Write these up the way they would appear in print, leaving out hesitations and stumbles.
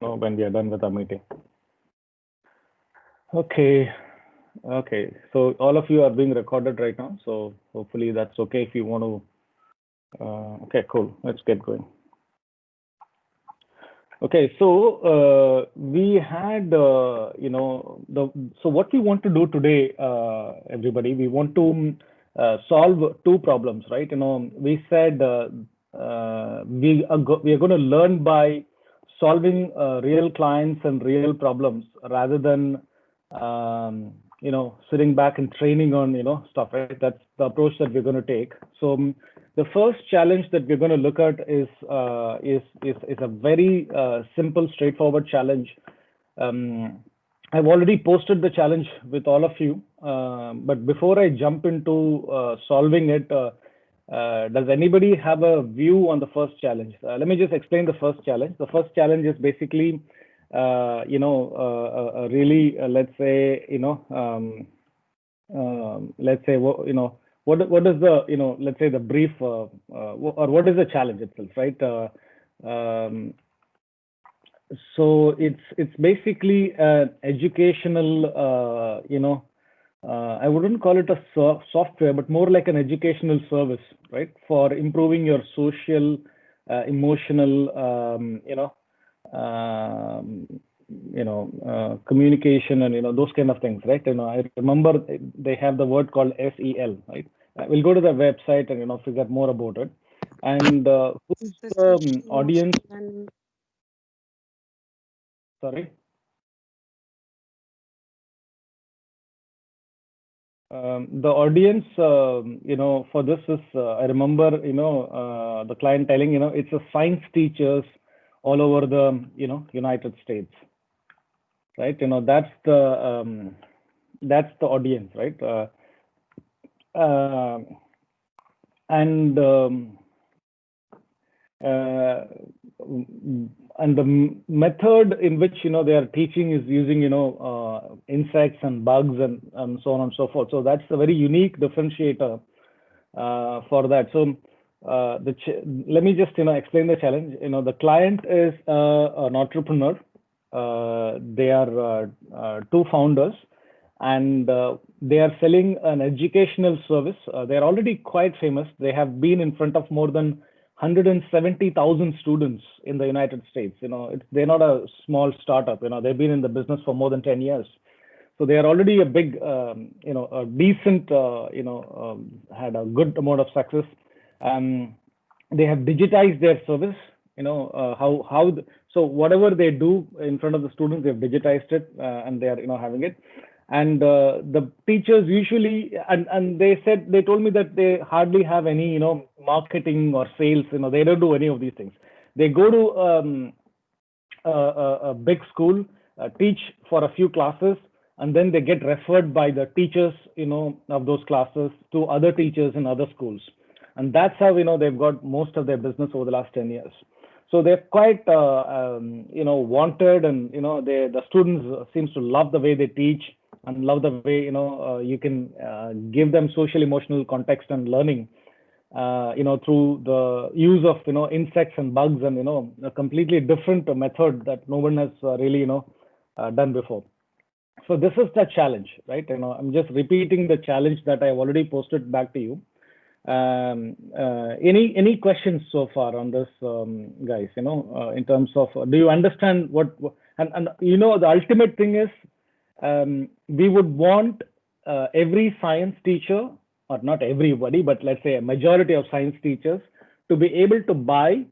when we are done with our meeting. Okay. Okay. So all of you are being recorded right now. So hopefully that's okay if you want to. Okay, cool. Let's get going. Okay, so we had, so what we want to do today, everybody, we want to solve two problems, right? We said we are going to learn by solving real clients and real problems rather than, sitting back and training on, stuff, right? That's the approach that we're going to take. So the first challenge that we're going to look at is a very simple, straightforward challenge. I've already posted the challenge with all of you, but before I jump into solving it, does anybody have a view on the first challenge? Let me just explain the first challenge. The first challenge is basically, really, let's say, what is the, let's say the brief, or what is the challenge itself, right? So it's basically an educational, I wouldn't call it a software, but more like an educational service, right? For improving your social, emotional, communication and those kind of things, right? I remember they have the word called SEL, right? We'll go to the website and figure more about it. And who's the audience? Sorry. The audience, for this is, I remember, the client telling, it's a science teachers all over the, United States, right? That's the audience, right? And the method in which they are teaching is using insects and bugs and so on and so forth. So that's a very unique differentiator for that. So let me just explain the challenge. The client is an entrepreneur. They are two founders, and they are selling an educational service. They're already quite famous. They have been in front of more than 170,000 students in the United States. They're not a small startup. They've been in the business for more than 10 years. So they are already a big, a decent, had a good amount of success. They have digitized their service. So whatever they do in front of the students, they've digitized it, and they are having it. And the teachers usually, and they told me that they hardly have any marketing or sales. They don't do any of these things. They go to a big school, teach for a few classes, and then they get referred by the teachers of those classes to other teachers in other schools. And that's how they've got most of their business over the last 10 years. So they're quite wanted, and the students seems to love the way they teach and love the way you can give them social emotional context and learning through the use of insects and bugs, and a completely different method that no one has really done before. So this is the challenge, right? I'm just repeating the challenge that I've already posted back to you. Any questions so far on this, guys? In terms of, do you understand what? And the ultimate thing is, we would want every science teacher, or not everybody, but let's say a majority of science teachers, to be able to buy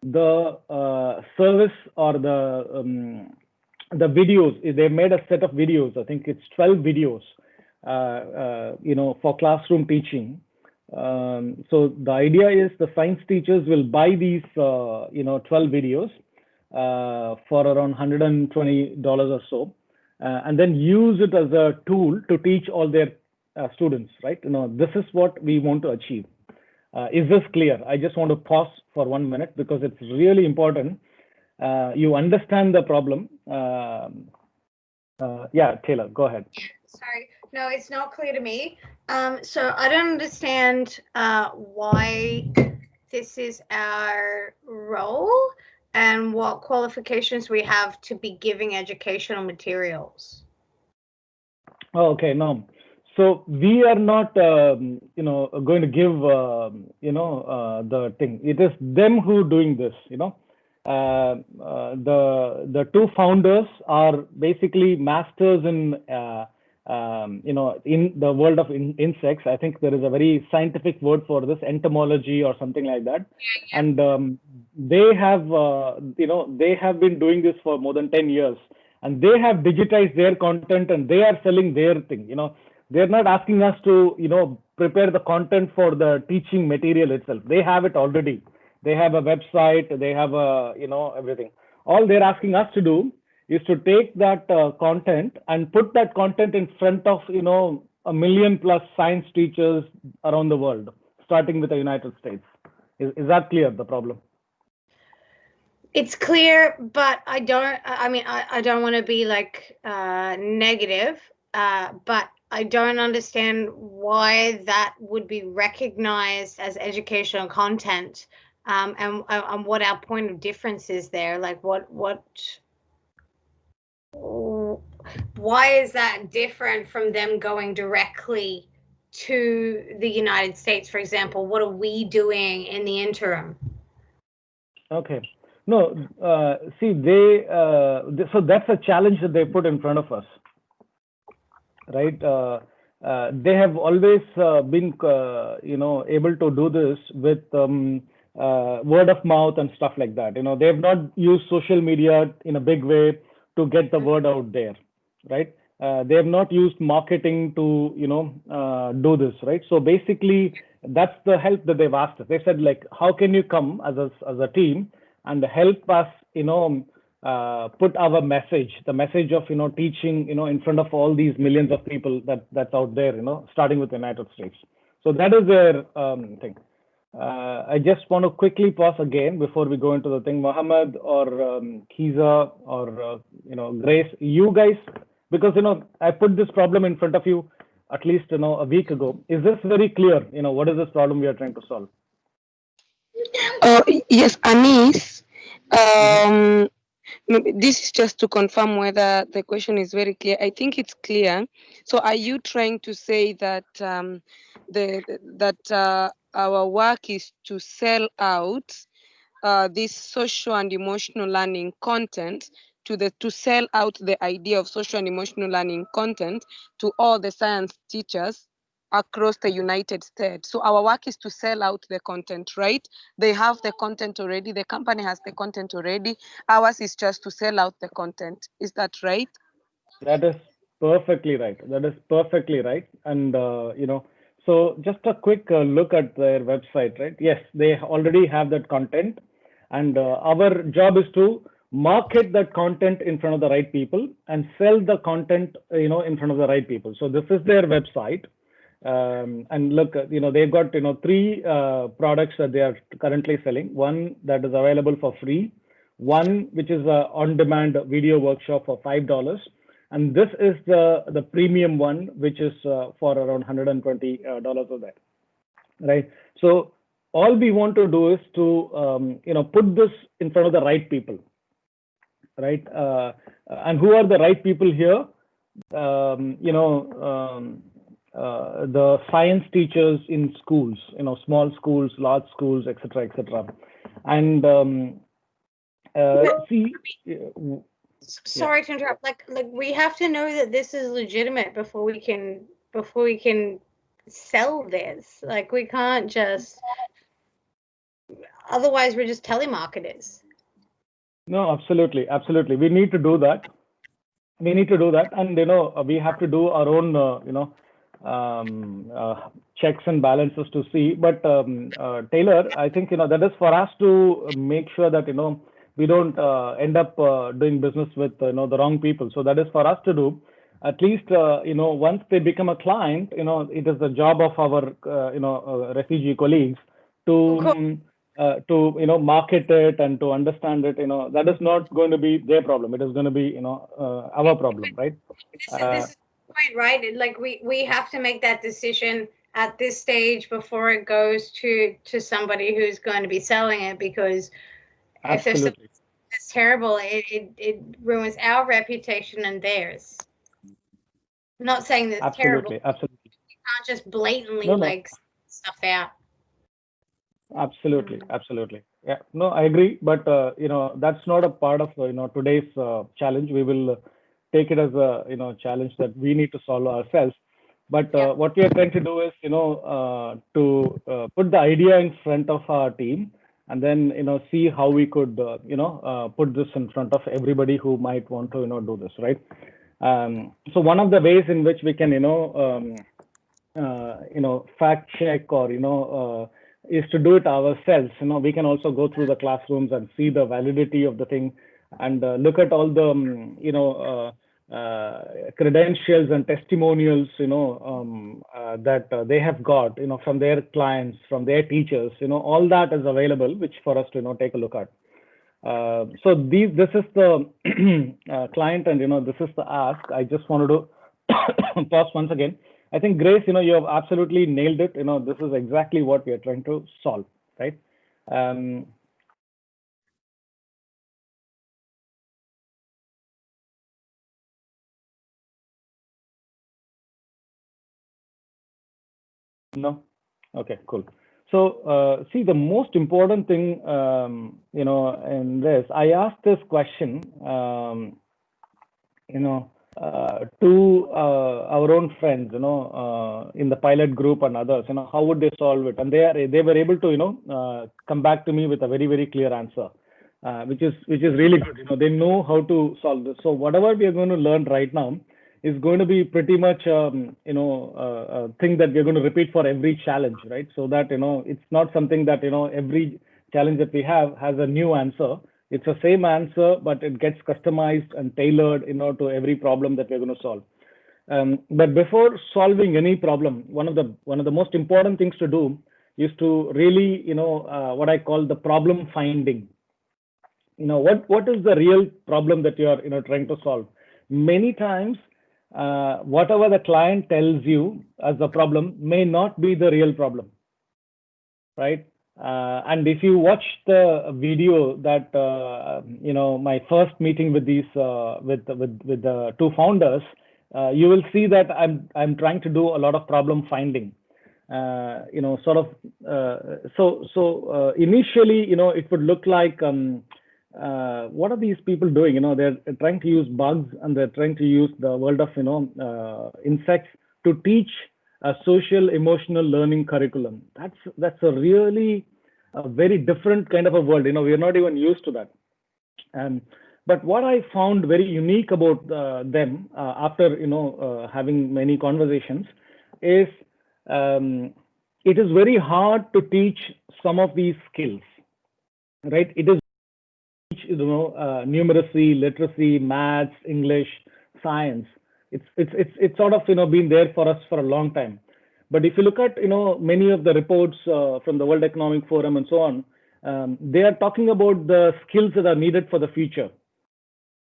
the service or the videos. They made a set of videos. I think it's 12 videos, for classroom teaching. So the idea is the science teachers will buy these, 12 videos for around $120 or so, and then use it as a tool to teach all their students, right? This is what we want to achieve. Is this clear? I just want to pause for 1 minute because it's really important. You understand the problem. Yeah, Taylor, go ahead. Sorry, no, it's not clear to me. So I don't understand why this is our role. and what qualifications we have to be giving educational materials. Oh, okay, no. So we are not, going to give, the thing. It is them who doing this. The two founders are basically masters in, in the world of insects. I think there is a very scientific word for this, entomology or something like that. And they have, they have been doing this for more than 10 years. And they have digitized their content and they are selling their thing. They're not asking us to, prepare the content for the teaching material itself. They have it already. They have a website, they have a, everything. All they're asking us to do is to take that content and put that content in front of, a million plus science teachers around the world, starting with the United States. Is that clear, the problem? It's clear, but I don't want to be like negative, but I don't understand why that would be recognized as educational content, and what our point of difference is there. Like, why is that different from them going directly to the United States, for example? What are we doing in the interim? Okay. No, see, so that's a challenge that they put in front of us, right? They have always been, able to do this with word of mouth and stuff like that. They have not used social media in a big way to get the word out there, right? They have not used marketing to, do this, right? So basically, that's the help that they've asked us. They said, like, how can you come as a team and help us, put our message, the message of, teaching, in front of all these millions of people that's out there, starting with the United States. So that is their thing. I just want to quickly pause again before we go into the thing. Mohammed or Kiza or, Grace, you guys, because, I put this problem in front of you at least, a week ago. Is this very clear? What is this problem we are trying to solve? Yes, Anis. This is just to confirm whether the question is very clear. I think it's clear. So, are you trying to say that our work is to sell out this social and emotional learning content to sell out the idea of social and emotional learning content to all the science teachers across the United States? So our work is to sell out the content, right? They have the content already. The company has the content already. Ours is just to sell out the content. Is that right? That is perfectly right. That is perfectly right. And, so just a quick look at their website, right? Yes, they already have that content. And our job is to market that content in front of the right people and sell the content, in front of the right people. So this is their website. And look, they've got, three products that they are currently selling. One that is available for free, one which is a on-demand video workshop for $5, and this is the premium one, which is for around $120 of that, right? So all we want to do is to put this in front of the right people, right? And who are the right people here? The science teachers in schools, small schools, large schools, etc., etc. And see, sorry to interrupt. Like we have to know that this is legitimate before we can sell this. Like, we can't just, otherwise we're just telemarketers. No, absolutely, absolutely. We need to do that. And we have to do our own, checks and balances to see. But Taylor, I think that is for us to make sure that we don't end up doing business with the wrong people. So that is for us to do. At least once they become a client, it is the job of our refugee colleagues to market it and to understand it. That is not going to be their problem. It is going to be our problem, right? This is the point, right? Like we have to make that decision at this stage before it goes to somebody who's going to be selling it, because absolutely. it's terrible. It ruins our reputation and theirs. I'm not saying that it's terrible. Absolutely. You can't just blatantly No. like stuff out. Absolutely. Yeah, no, I agree. But that's not a part of today's challenge. We will take it as a challenge that we need to solve ourselves. But what we are trying to do is to put the idea in front of our team, and then see how we could put this in front of everybody who might want to do this, right? So one of the ways in which we can fact check or is to do it ourselves. We can also go through the classrooms and see the validity of the thing, and look at all the credentials and testimonials that they have got from their clients, from their teachers. All that is available, which for us to take a look at. So this is the client, and this is the ask. I just wanted to pause once again. I think, Grace, you have absolutely nailed it. This is exactly what we are trying to solve, right? No? Okay, cool. So, see, the most important thing, in this, I asked this question, to our own friends, in the pilot group and others, how would they solve it? And they were able to, come back to me with a very, very clear answer, which is really good. They know how to solve this. So whatever we are going to learn right now is going to be pretty much, a thing that we're going to repeat for every challenge, right? So that, it's not something that, every challenge that we have has a new answer. It's the same answer, but it gets customized and tailored, to every problem that we're going to solve. But before solving any problem, one of the most important things to do is to really, what I call the problem finding. What is the real problem that you are, trying to solve? Many times, whatever the client tells you as the problem may not be the real problem, right? And if you watch the video that my first meeting with these with the two founders, you will see that I'm trying to do a lot of problem finding. So initially, it would look like, what are these people doing? They're trying to use bugs, and they're trying to use the world of insects to teach a social emotional learning curriculum. That's a really a very different kind of a world. We're not even used to that. But what I found very unique about them, after having many conversations, is it is very hard to teach some of these skills, right? It is numeracy, literacy, maths, English, science. It's sort of been there for us for a long time. But if you look at many of the reports from the World Economic Forum and so on, they are talking about the skills that are needed for the future.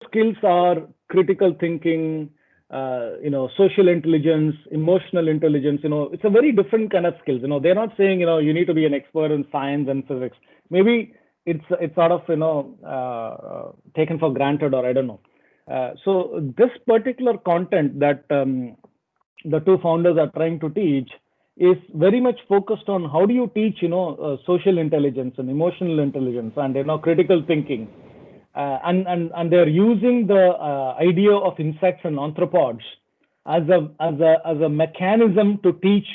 Skills are critical thinking, social intelligence, emotional intelligence. It's a very different kind of skills. They're not saying you need to be an expert in science and physics. Maybe it's sort of taken for granted, or I don't know. So this particular content that the two founders are trying to teach is very much focused on how do you teach social intelligence and emotional intelligence and critical thinking, and they're using the idea of insects and arthropods as a mechanism to teach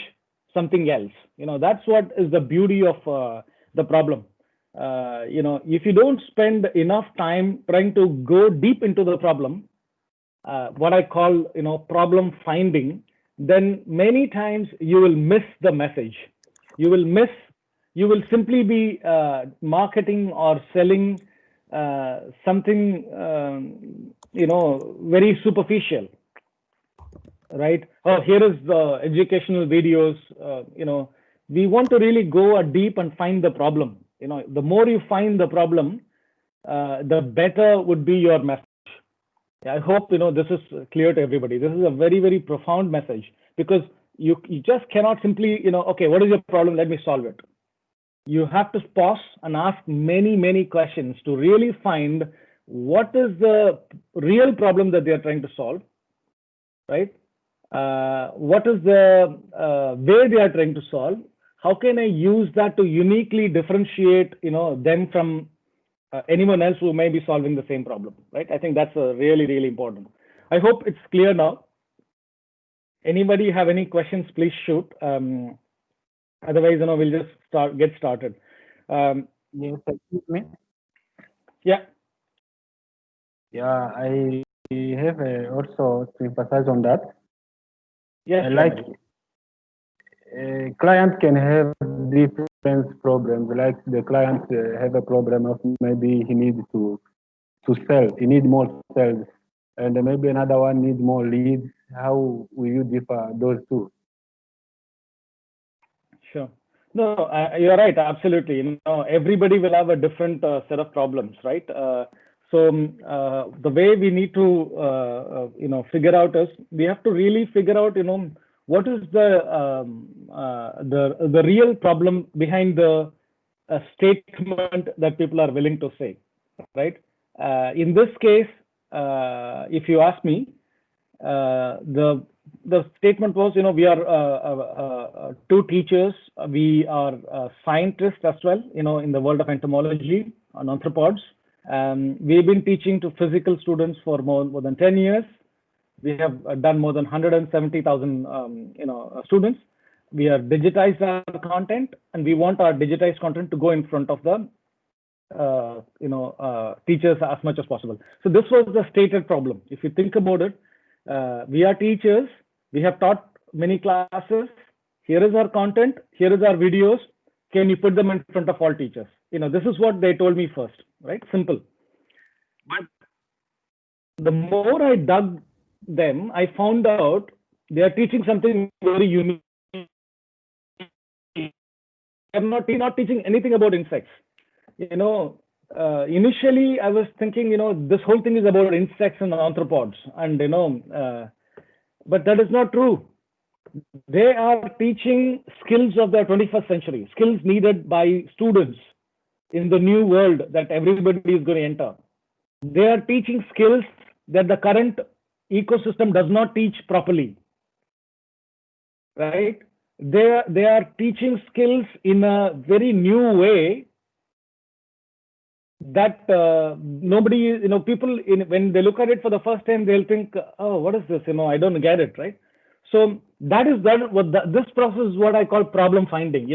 something else. That's what is the beauty of the problem. If you don't spend enough time trying to go deep into the problem, what I call problem finding, then many times you will miss the message. You will simply be marketing or selling something very superficial, right? Oh, here is the educational videos. We want to really go deep and find the problem. The more you find the problem, the better would be your message. I hope this is clear to everybody. This is a very, very profound message, because you just cannot simply okay, what is your problem? Let me solve it. You have to pause and ask many, many questions to really find what is the real problem that they are trying to solve, right? What is the way they are trying to solve? How can I use that to uniquely differentiate, them from anyone else who may be solving the same problem, right? I think that's really, really important. I hope it's clear now. Anybody have any questions, please shoot. Otherwise, we'll just get started. Yes, excuse me. Yeah. Yeah, I have also to emphasize on that. Yes. Like clients can have different problems. Like the client have a problem of maybe he needs to sell. He needs more sales, and maybe another one needs more leads. How will you differ those two? Sure. No, you're right. Absolutely. Everybody will have a different set of problems, right? The way we need to, figure out is we have to really figure out, what is the real problem behind the statement that people are willing to say, right? In this case, if you ask me, the statement was, we are two teachers. We are scientists as well, in the world of entomology on arthropods. We've been teaching to physical students for more than 10 years. We have done more than 170,000, students. We are digitized our content, and we want our digitized content to go in front of the teachers as much as possible. So this was the stated problem. If you think about it, we are teachers. We have taught many classes. Here is our content. Here is our videos. Can you put them in front of all teachers? This is what they told me first, right? Simple. But the more I dug them, I found out they are teaching something very unique. They're not teaching anything about insects. Initially I was thinking, this whole thing is about insects and arthropods, and but that is not true. They are teaching skills of the 21st century, skills needed by students in the new world that everybody is going to enter. They are teaching skills that the current ecosystem does not teach properly, right? They are teaching skills in a very new way that nobody, people when they look at it for the first time, they'll think, oh, what is this? I don't get it, right? So this process is what I call problem finding.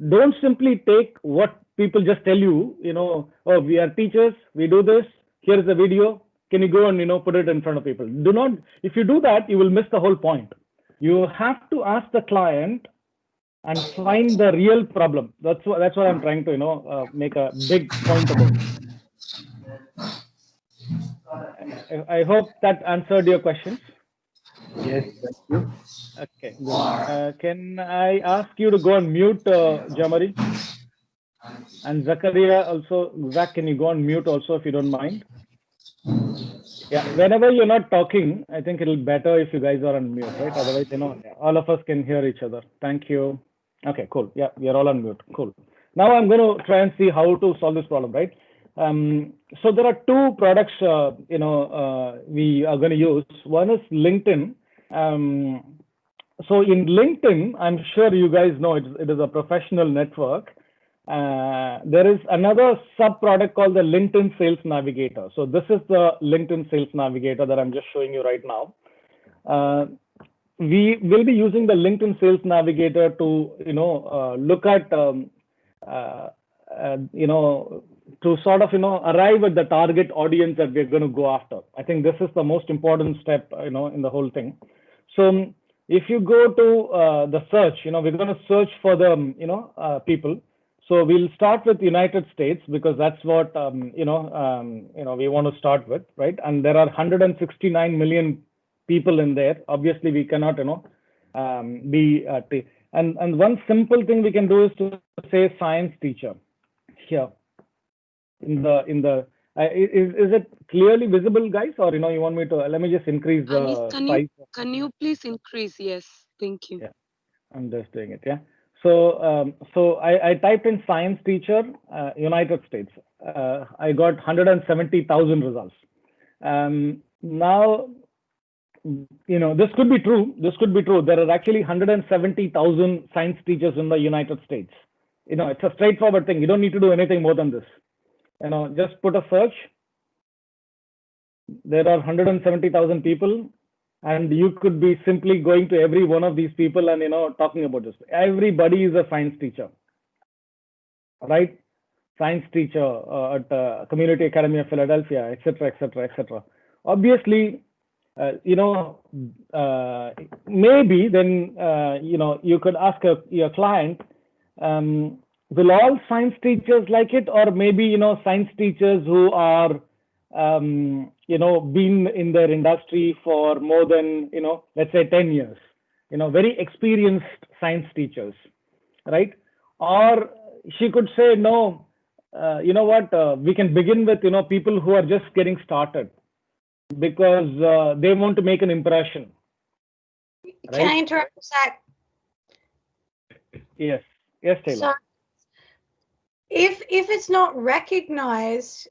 Don't simply take what people just tell you. Oh, we are teachers, we do this. Here is the video. Can you go and put it in front of people? Do not. If you do that, you will miss the whole point. You have to ask the client and find the real problem. That's what I'm trying to make a big point about. I hope that answered your questions. Yes, thank you. Okay, good. Can I ask you to go on mute, Jamari? And Zakaria also. Zach, can you go on mute also if you don't mind? Yeah, whenever you're not talking, I think it'll be better if you guys are on mute, right? Otherwise, all of us can hear each other. Thank you. Okay, cool. Yeah, we are all on mute. Cool. Now I'm going to try and see how to solve this problem, right? So there are two products, we are going to use. One is LinkedIn. So in LinkedIn, I'm sure you guys know it is a professional network. There is another sub-product called the LinkedIn Sales Navigator. So this is the LinkedIn Sales Navigator that I'm just showing you right now. We will be using the LinkedIn Sales Navigator to, look at, to sort of, arrive at the target audience that we're going to go after. I think this is the most important step, in the whole thing. So if you go to the search, we're going to search for the, people. So we'll start with United States because that's what we want to start with, right? And there are 169 million people in there. Obviously, we cannot, be and one simple thing we can do is to say science teacher here in the. Is it clearly visible, guys, or you want me to? Let me just increase the size. Can you please increase? Yes, thank you. Yeah, I'm just doing it. Yeah. So I typed in science teacher, United States. I got 170,000 results. Now, this could be true. This could be true. There are actually 170,000 science teachers in the United States. It's a straightforward thing. You don't need to do anything more than this. Just put a search. There are 170,000 people, and you could be simply going to every one of these people and talking about this. Everybody is a science teacher, right? Science teacher at Community Academy of Philadelphia, etc., etc., etc. Obviously, maybe then you could ask your client, will all science teachers like it, or maybe science teachers who are been in their industry for more than let's say 10 years, very experienced science teachers, right? Or she could say, no, we can begin with people who are just getting started, because they want to make an impression. Right? Can I interrupt, Zach? Yes, Taylor. So, if it's not recognized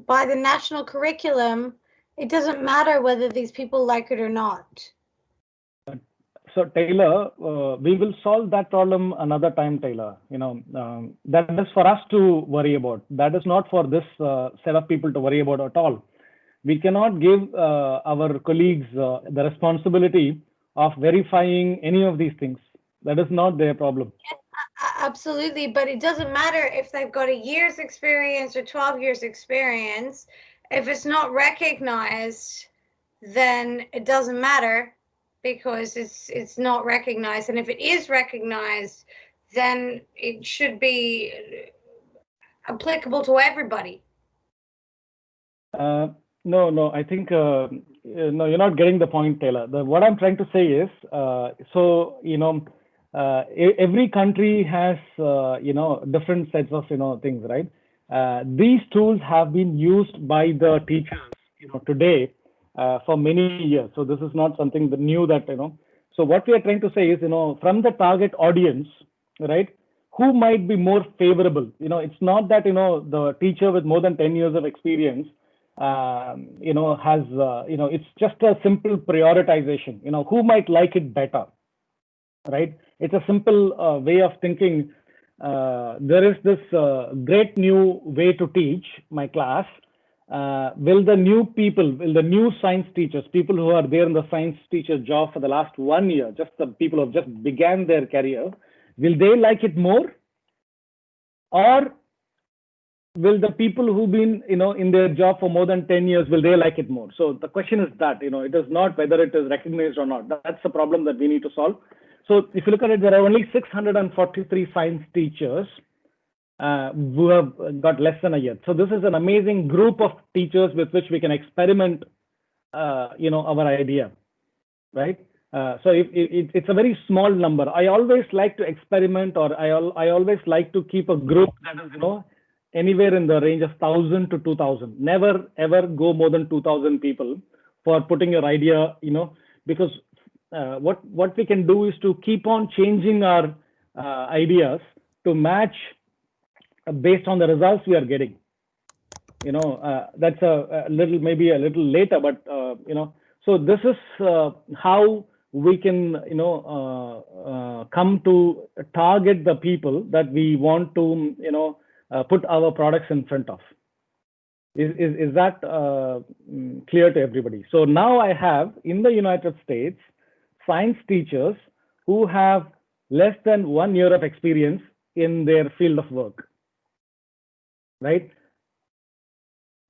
by the national curriculum, it doesn't matter whether these people like it or not. So Taylor, we will solve that problem another time, Taylor. That is for us to worry about. That is not for this set of people to worry about at all. We cannot give our colleagues the responsibility of verifying any of these things. That is not their problem. Absolutely, but it doesn't matter if they've got a year's experience or 12 years experience. If it's not recognized, then it doesn't matter, because it's not recognized. And if it is recognized, then it should be applicable to everybody. No, I think no, you're not getting the point, Taylor. What I'm trying to say is, every country has different sets of things, right? These tools have been used by the teachers today for many years. So this is not something new that So what we are trying to say is from the target audience, right? Who might be more favorable? It's not that the teacher with more than 10 years of experience has it's just a simple prioritization. Who might like it better, right? It's a simple way of thinking. There is this great new way to teach my class. Will the new science teachers, people who are there in the science teacher job for the last 1 year, just the people who have just began their career, will they like it more? Or will the people who've been in their job for more than 10 years, will they like it more? So the question is that it is not whether it is recognized or not. That's the problem that we need to solve. So if you look at it, there are only 643 science teachers who have got less than a year. So this is an amazing group of teachers with which we can experiment our idea, right? So it's a very small number. I always like to experiment, or I always like to keep a group that is anywhere in the range of 1,000 to 2,000. Never ever go more than 2,000 people for putting your idea, because what we can do is to keep on changing our ideas to match based on the results we are getting. That's maybe a little later, but so this is how we can come to target the people that we want to put our products in front of. Is that clear to everybody? So now I have in the United States science teachers who have less than 1 year of experience in their field of work, right?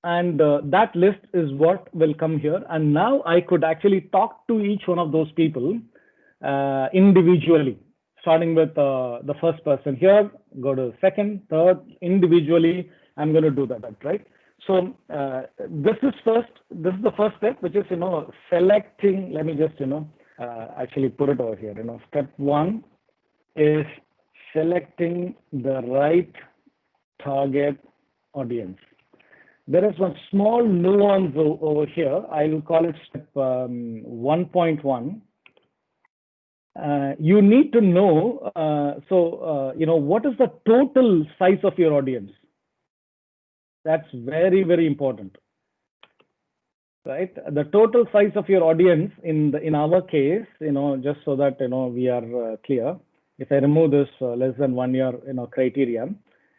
And that list is what will come here. And now I could actually talk to each one of those people individually, starting with the first person here, go to second, third, individually. I'm going to do that, right? So this is the first step, which is selecting. Let me just actually put it over here. Step one is selecting the right target audience. There is one small nuance over here. I will call it step 1.1. you need to know, what is the total size of your audience? That's very, very important, right? The total size of your audience in our case, just so that, we are clear, if I remove this less than 1 year, criteria,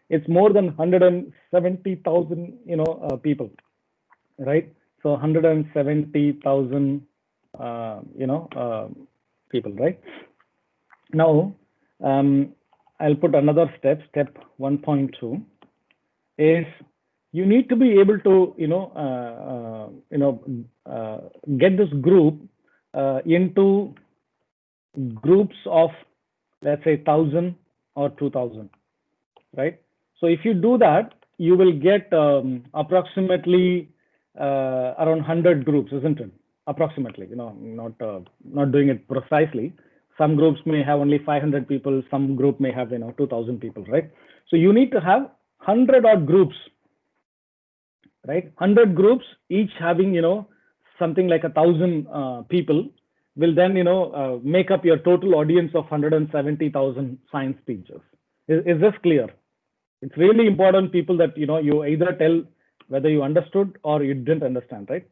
it's more than 170,000, people, right? So 170,000, people, right? Now, I'll put another step 1.2 is you need to be able to, get this group into groups of, let's say, 1,000 or 2,000, right? So if you do that, you will get approximately around 100 groups, isn't it? Approximately, not doing it precisely. Some groups may have only 500 people, some group may have 2,000 people, right? So you need to have 100 odd groups, right? 100 groups, each having something like 1,000 people, will then make up your total audience of 170,000 science teachers. Is this clear? It's really important, people, that you either tell whether you understood or you didn't understand, right?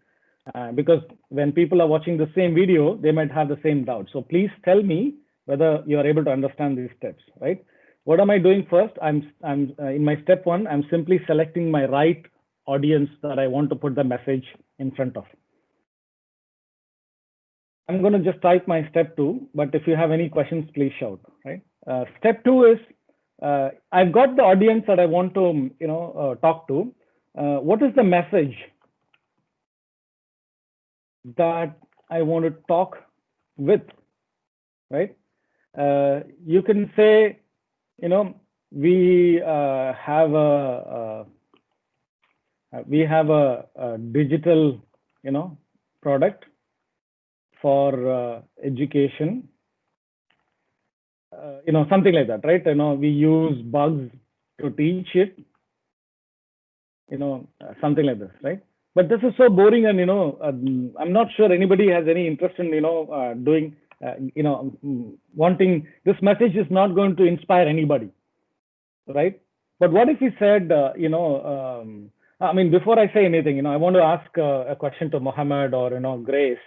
Because when people are watching the same video, they might have the same doubt. So please tell me whether you are able to understand these steps, right? What am I doing first? I'm in my step 1, I'm simply selecting my right audience that I want to put the message in front of. I'm going to just type my step 2, but if you have any questions, please shout, right? Step 2 is, I've got the audience that I want to, talk to. What is the message that I want to talk with, right? You can say, we have a digital, product for education, something like that, right? We use bugs to teach it, something like this, right? But this is so boring, and I'm not sure anybody has any interest in doing, wanting. This message is not going to inspire anybody, right? But what if we said, I mean, before I say anything, I want to ask a question to Mohammed or Grace.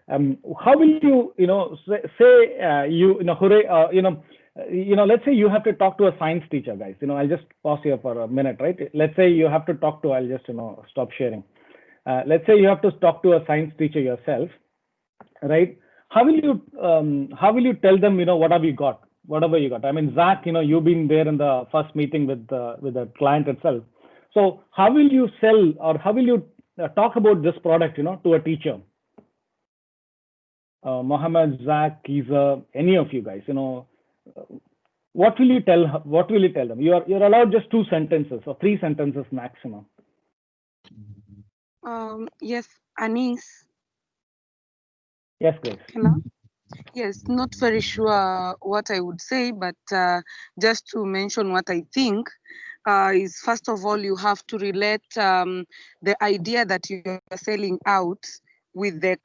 How will you, say let's say you have to talk to a science teacher, guys. I'll just pause here for a minute, right? Let's say you have to talk to. I'll just stop sharing. Let's say you have to talk to a science teacher yourself, right? How will you tell them, what have you got? Whatever you got. I mean, Zach, you've been there in the first meeting with the client itself. So how will you sell, or how will you talk about this product, to a teacher? Mohammed, Zach, Kiza, any of you guys, what will you tell? What will you tell them? You're allowed just 2 sentences or 3 sentences maximum. Yes, Anis. Yes, Grace. Hello. Yes, not very sure what I would say, but just to mention what I think is, first of all, you have to relate the idea that you're selling out with the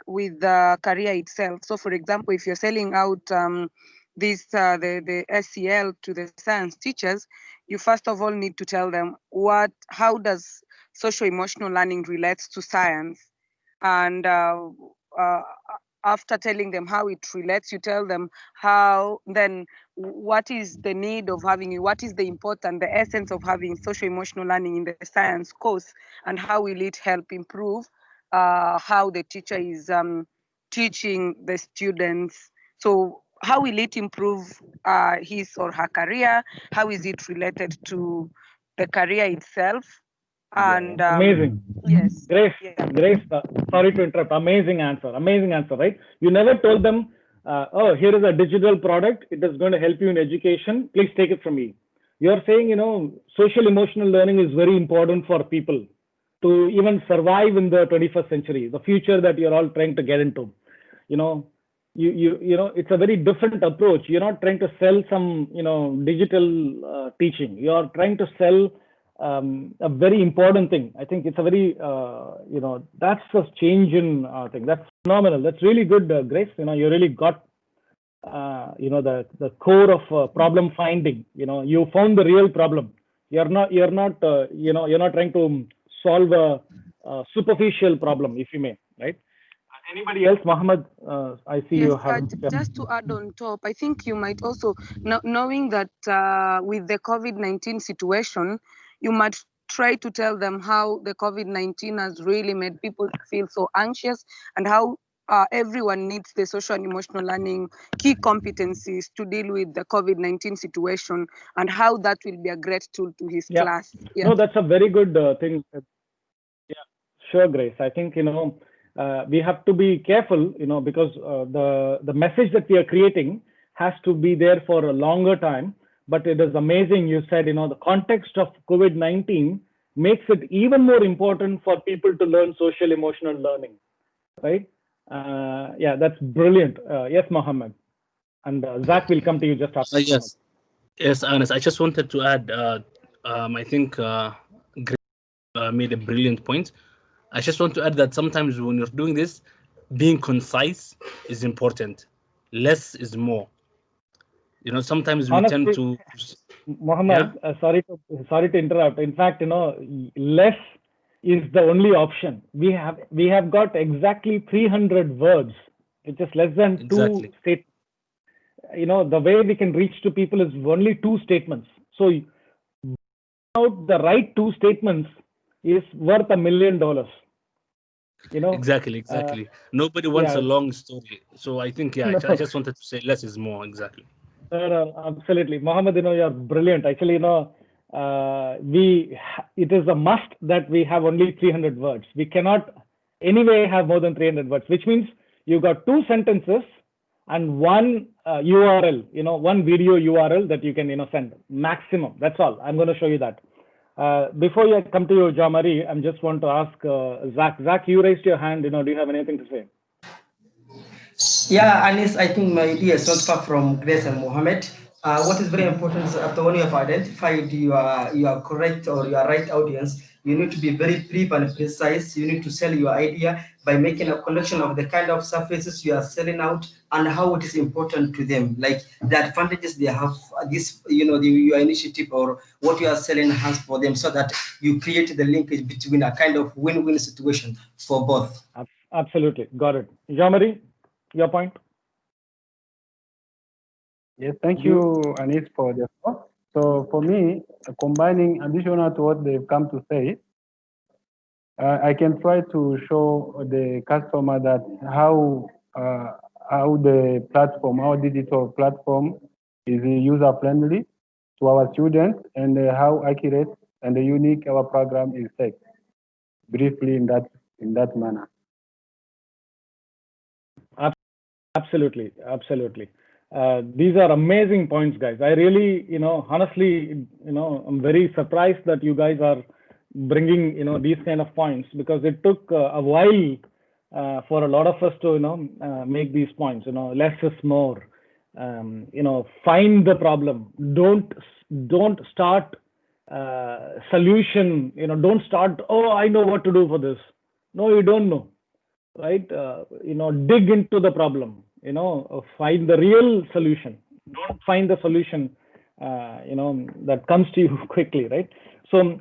career itself. So, for example, if you're selling out the SEL to the science teachers, you first of all need to tell them how does social emotional learning relates to science, and after telling them how it relates, you tell them what is the need of having it, what is the essence of having social emotional learning in the science course, and how will it help improve how the teacher is teaching the students. So how will it improve his or her career? How is it related to the career itself? And amazing. Yes. Grace, yeah. Grace, sorry to interrupt. Amazing answer, right? You never told them, oh, here is a digital product. It is going to help you in education. Please take it from me. You're saying, social emotional learning is very important for people to even survive in the 21st century, the future that you're all trying to get into. It's a very different approach. You're not trying to sell some, digital teaching. You're trying to sell a very important thing. I think it's a very, that's a change in thing. That's phenomenal. That's really good, Grace. You really got the core of problem finding. You found the real problem. You're not trying to solve a superficial problem, if you may, right? Anybody else, Mohammed? I see Yes, you have. just to add on top, I think you might also, knowing that with the COVID-19 situation, you might try to tell them how the COVID-19 has really made people feel so anxious, and how everyone needs the social and emotional learning key competencies to deal with the COVID-19 situation, and how that will be a great tool to his class. Yeah. No, that's a very good thing. Yeah, sure, Grace. I think, we have to be careful, because the message that we are creating has to be there for a longer time. But it is amazing. You said, the context of COVID-19 makes it even more important for people to learn social emotional learning, right? Yeah, that's brilliant. Yes, Mohammed. And Zach will come to you just after. Yes, Ernest. I just wanted to add, I think Grace made a brilliant point. I just want to add that sometimes when you're doing this, being concise is important. Less is more. Sometimes we Honestly, tend to. Mohammed, sorry to interrupt. In fact, less is the only option. We have got exactly 300 words, which is less than two statements. The way we can reach to people is only two statements. So out the right two statements is worth $1 million. Exactly. Nobody wants a long story. So I think, I just wanted to say less is more. Exactly. Absolutely. Mohammed, you're brilliant. Actually, it is a must that we have only 300 words. We cannot anyway have more than 300 words, which means you got two sentences and one URL, one video URL that you can, send maximum. That's all. I'm going to show you that. Before you come to you, Jean-Marie, I just want to ask Zach. Zach, you raised your hand. Do you have anything to say? Yeah, Anis, I think my idea is not far from Grace and Mohammed. What is very important is after when you have identified your correct or your right audience, you need to be very brief and precise. You need to sell your idea by making a collection of the kind of services you are selling out and how it is important to them, like the advantages they have, your initiative or what you are selling has for them, so that you create the linkage between a kind of win-win situation for both. Absolutely. Got it. Jean-Marie, your point? Yes, thank you, Anis, for the talk. So for me, combining additional to what they've come to say, I can try to show the customer that how the platform, our digital platform, is user friendly to our students, and how accurate and unique our program is set. Briefly, in that manner. Absolutely. These are amazing points, guys. I really, honestly, I'm very surprised that you guys are bringing, these kind of points, because it took a while for a lot of us to, make these points. Less is more. Find the problem. Don't start solution. Don't start. Oh, I know what to do for this. No, you don't know. Right? Dig into the problem. Find the real solution. Don't find the solution, that comes to you quickly, right? So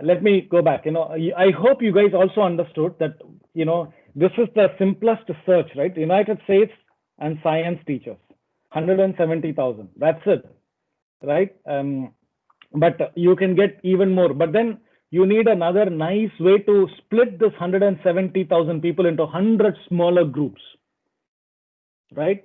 let me go back. I hope you guys also understood that, this is the simplest search, right? United States and science teachers, 170,000. That's it, right? But you can get even more. But then you need another nice way to split this 170,000 people into 100 smaller groups, right?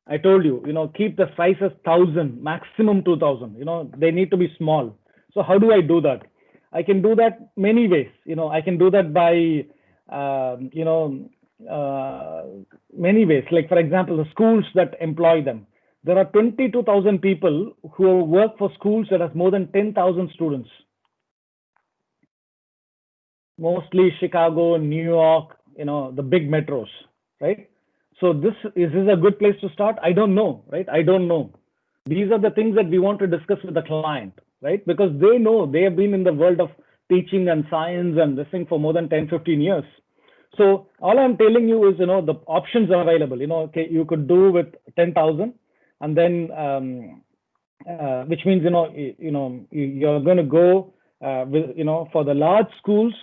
I told you, keep the sizes 1,000, maximum 2,000. They need to be small. So how do I do that? I can do that many ways. I can do that by, many ways. Like, for example, the schools that employ them. There are 22,000 people who work for schools that has more than 10,000 students. Mostly Chicago, New York, the big metros, right? So is this a good place to start? I don't know, right? I don't know. These are the things that we want to discuss with the client, right? Because they know, they have been in the world of teaching and science and this thing for more than 10, 15 years. So all I'm telling you is, the options are available. Okay, you could do with 10,000, and then which means you're going to go with for the large schools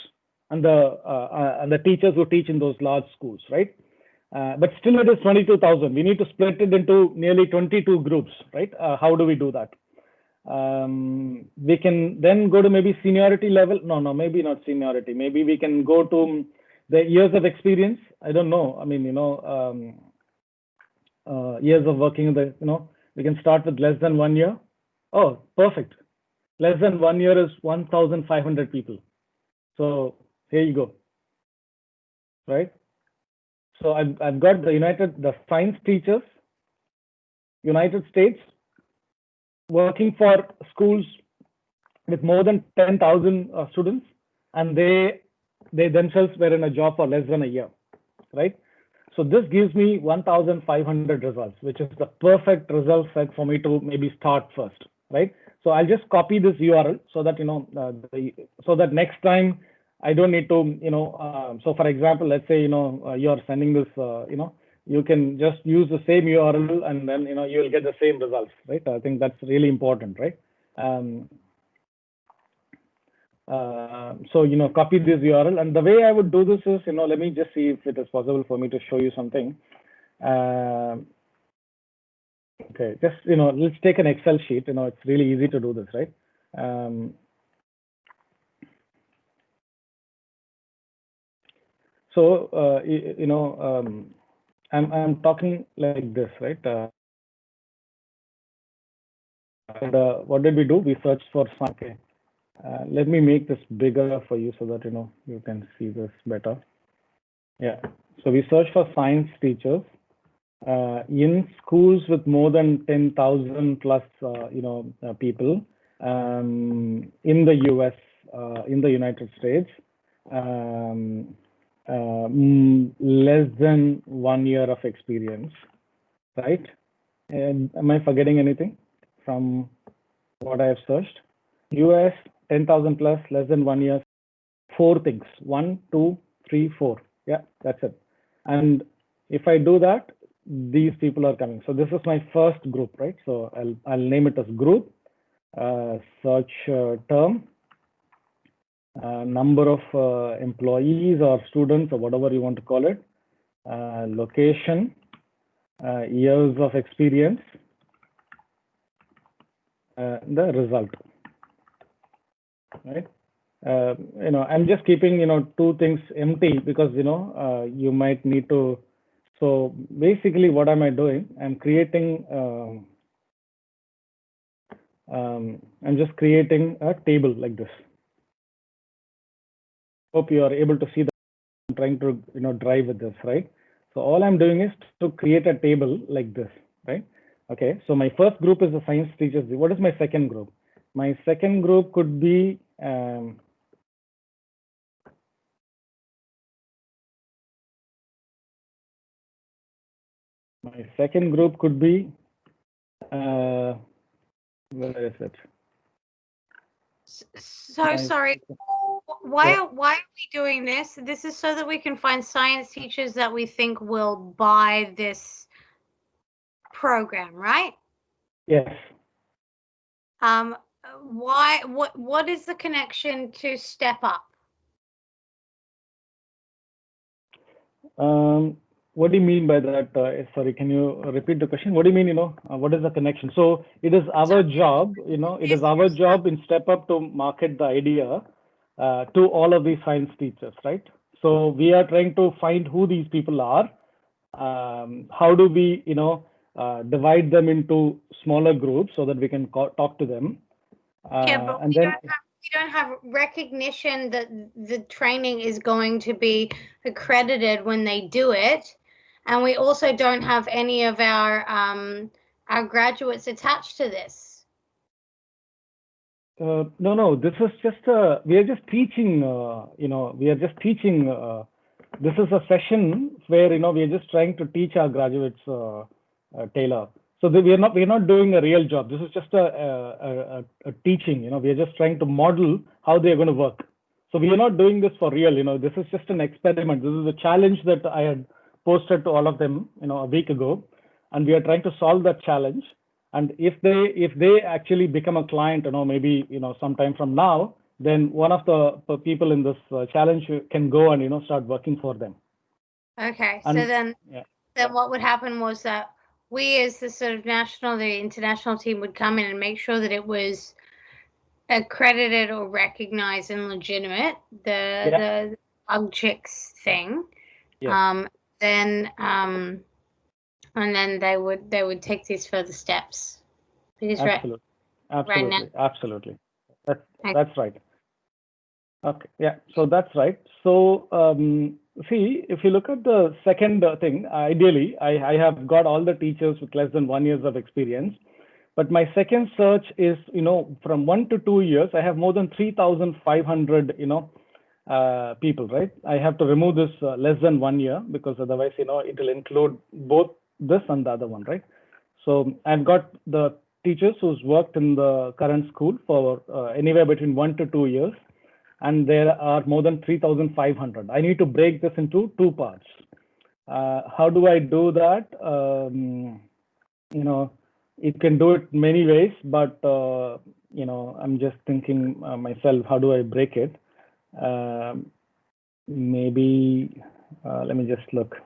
and the teachers who teach in those large schools, right? But still it is 22,000. We need to split it into nearly 22 groups, right? How do we do that? We can then go to maybe seniority level. No, maybe not seniority. Maybe we can go to the years of experience. I don't know. I mean, years of working in the, we can start with less than 1 year. Oh, perfect. Less than 1 year is 1,500 people. So here you go, right? So I've got the science teachers, United States, working for schools with more than 10,000 students, and they themselves were in a job for less than a year, right? So this gives me 1,500 results, which is the perfect result set for me to maybe start first, right? So I'll just copy this URL so that so that next time I don't need to so for example, let's say you're sending this you can just use the same URL, and then you'll get the same results, right? I think that's really important, right? So copy this URL, and the way I would do this is let me just see if it is possible for me to show you something. Okay, just let's take an Excel sheet. It's really easy to do this, right? So I'm talking like this, right? And what did we do? We searched for some. Okay, let me make this bigger for you so that you can see this better. Yeah, so we search for science teachers in schools with more than 10,000 plus people in the US, in the United States, less than 1 year of experience, right? And am I forgetting anything from what I have searched? US 10,000 plus, less than 1 year. 4 things. 1, 2, 3, 4. Yeah, that's it. And if I do that, these people are coming. So this is my first group, right? So I'll name it as group. Search term. Number of employees or students or whatever you want to call it. Location. Years of experience. The result. Right? I'm just keeping 2 things empty because you might need to. So basically, what am I doing? I'm creating. I'm just creating a table like this. Hope you are able to see that I'm trying to drive with this, right? So all I'm doing is to create a table like this, right? Okay. So my first group is the science teachers. What is my second group? My second group could be. My second group could be, where is it? So sorry. Why are we doing this? This is so that we can find science teachers that we think will buy this program, right? Yes. Why? What is the connection to Step Up? What do you mean by that? Sorry, can you repeat the question? What do you mean, what is the connection? So it is our job, it is our job in Step Up to market the idea to all of these science teachers, right? So we are trying to find who these people are. How do we, divide them into smaller groups so that we can talk to them? Yeah, but we don't have recognition that the training is going to be accredited when they do it. And we also don't have any of our graduates attached to this. No, this is just we are just teaching, we are just teaching. This is a session where, we are just trying to teach our graduates, Taylor. So we are not doing a real job. This is just a teaching, we are just trying to model how they are going to work. So we are not doing this for real. This is just an experiment. This is a challenge that I had posted to all of them, a week ago, and we are trying to solve that challenge. And if they actually become a client, maybe sometime from now, then one of the people in this challenge can go and start working for them. Okay, And, so then yeah. Then what would happen was that we, as the sort of the international team, would come in and make sure that it was accredited or recognized and legitimate. The bug checks thing. Yeah. And then they would take these further steps. Because Absolutely. right now, Absolutely. That's right. Okay. Yeah. So that's right. So see, if you look at the second thing, ideally, I have got all the teachers with less than 1 year of experience. But my second search is, from 1 to 2 years, I have more than 3,500, people, right? I have to remove this less than 1 year, because otherwise, it will include both this and the other one, right? So I've got the teachers who's worked in the current school for anywhere between 1 to 2 years, and there are more than 3,500. I need to break this into two parts. How do I do that? It can do it many ways, but I'm just thinking myself, how do I break it? Maybe let me just look.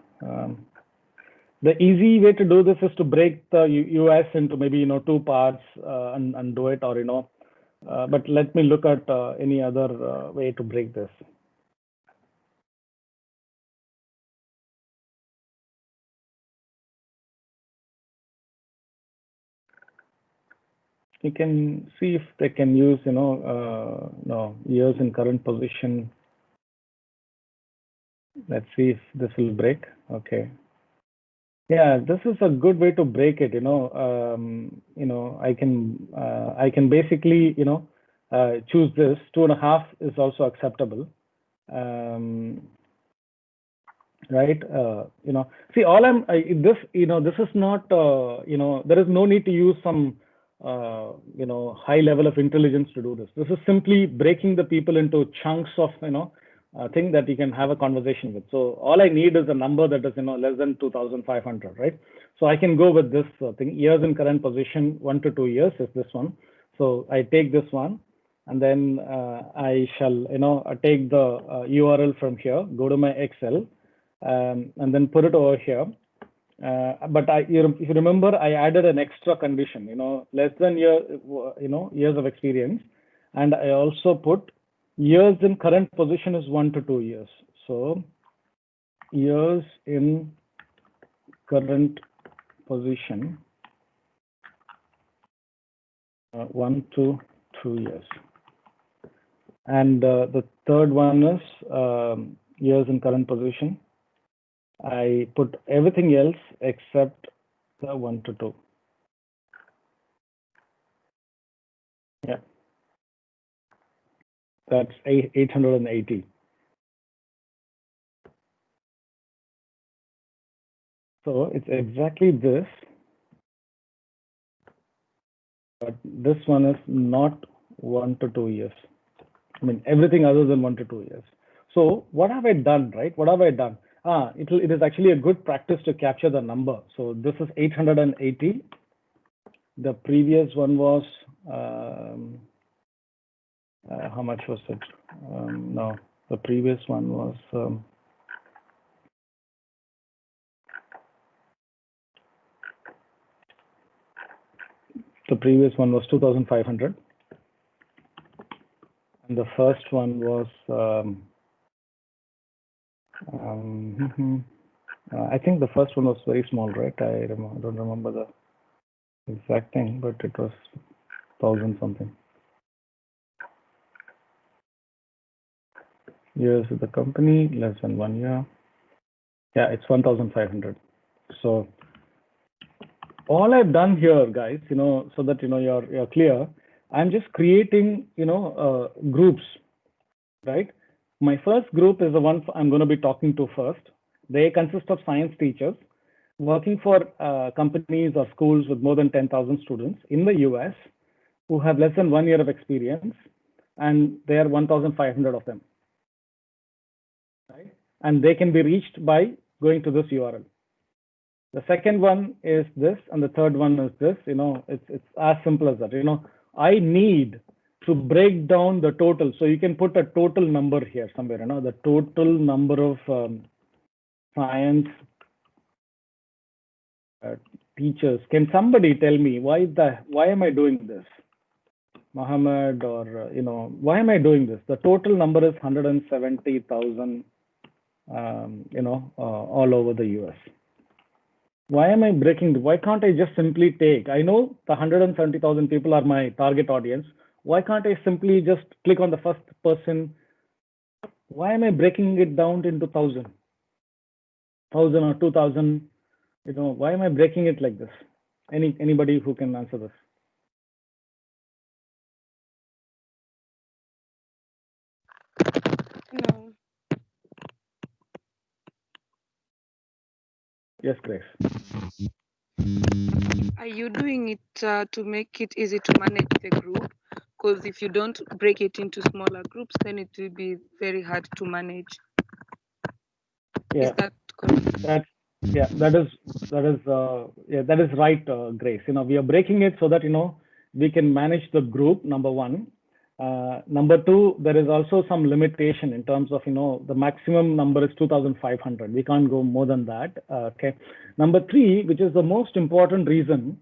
The easy way to do this is to break the US into maybe two parts and do it, or but let me look at any other way to break this. You can see if they can use years in current position. Let's see if this will break. Okay. Yeah, this is a good way to break it. I can basically choose this. 2.5 is also acceptable. Right. See, this is not there is no need to use some high level of intelligence to do this. This is simply breaking the people into chunks of thing that you can have a conversation with. So all I need is a number that is less than 2,500, right? So I can go with this thing. Years in current position, 1 to 2 years is this one. So I take this one, and then I shall take the URL from here, go to my Excel, and then put it over here. But if you remember, I added an extra condition, less than years of experience, and I also put years in current position is 1 to 2 years. So years in current position, 1 to 2 years. And the third one is years in current position. I put everything else except the 1 to 2. Yeah. That's 880. So it's exactly this, but this one is not 1 to 2 years. I mean, everything other than 1 to 2 years. So what have I done, right? What have I done? It is actually a good practice to capture the number. So this is 880. The previous one was, how much was it? No, the previous one was, the previous one was 2,500. And the first one was, I think the first one was very small, right? I don't remember the exact thing, but it was 1,000 something. Years with the company, less than 1 year. Yeah, it's 1,500. So all I've done here, guys, so that you're clear, I'm just creating groups, right? My first group is the one I'm going to be talking to first. They consist of science teachers working for companies or schools with more than 10,000 students in the US who have less than 1 year of experience, and there are 1,500 of them. right? And they can be reached by going to this URL. The second one is this, and the third one is this. It's as simple as that. I need to break down the total. So you can put a total number here somewhere. The total number of science teachers. Can somebody tell me why am I doing this? Mohammed, or why am I doing this? The total number is 170,000, all over the US. Why am I breaking? Why can't I just simply take? I know the 170,000 people are my target audience. Why can't I simply just click on the first person? Why am I breaking it down into 1,000 or 2,000? Why am I breaking it like this? Anybody who can answer this? No. Yes, Grace. Are you doing it to make it easy to manage the group? Because if you don't break it into smaller groups, then it will be very hard to manage. Yeah. Is that correct? That is right, Grace. We are breaking it so that we can manage the group. Number one. Number two, there is also some limitation in terms of the maximum number is 2,500. We can't go more than that. Okay. Number three, which is the most important reason,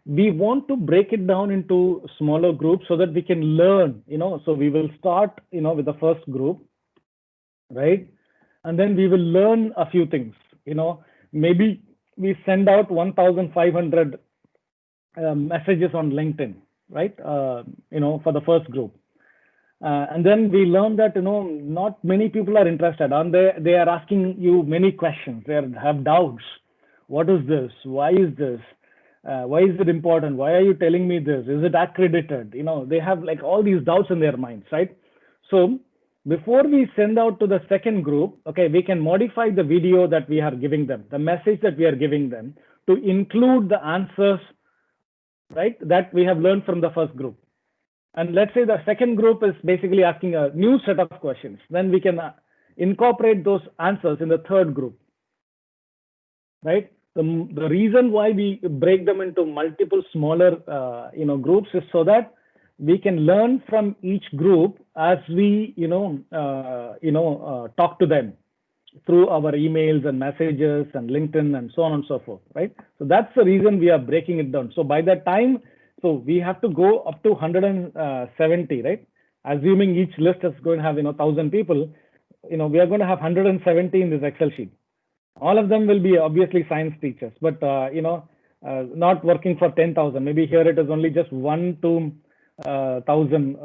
we want to break it down into smaller groups so that we can learn. So we will start with the first group, right? And then we will learn a few things. Maybe we send out 1,500 messages on LinkedIn, right? For the first group. And then we learn that not many people are interested, and they are asking you many questions. They have doubts. What is this? Why is this? Why is it important? Why are you telling me this? Is it accredited? They have like all these doubts in their minds, right? So before we send out to the second group, okay, we can modify the video that we are giving them, the message that we are giving them, to include the answers, right, that we have learned from the first group. And let's say the second group is basically asking a new set of questions. Then we can incorporate those answers in the third group, right? The reason why we break them into multiple smaller, groups is so that we can learn from each group as we, talk to them through our emails and messages and LinkedIn and so on and so forth, right? So that's the reason we are breaking it down. So by that time, so we have to go up to 170, right? Assuming each list is going to have 1,000 people, we are going to have 170 in this Excel sheet. All of them will be obviously science teachers, but not working for 10,000. Maybe here it is only just 1 to 1,000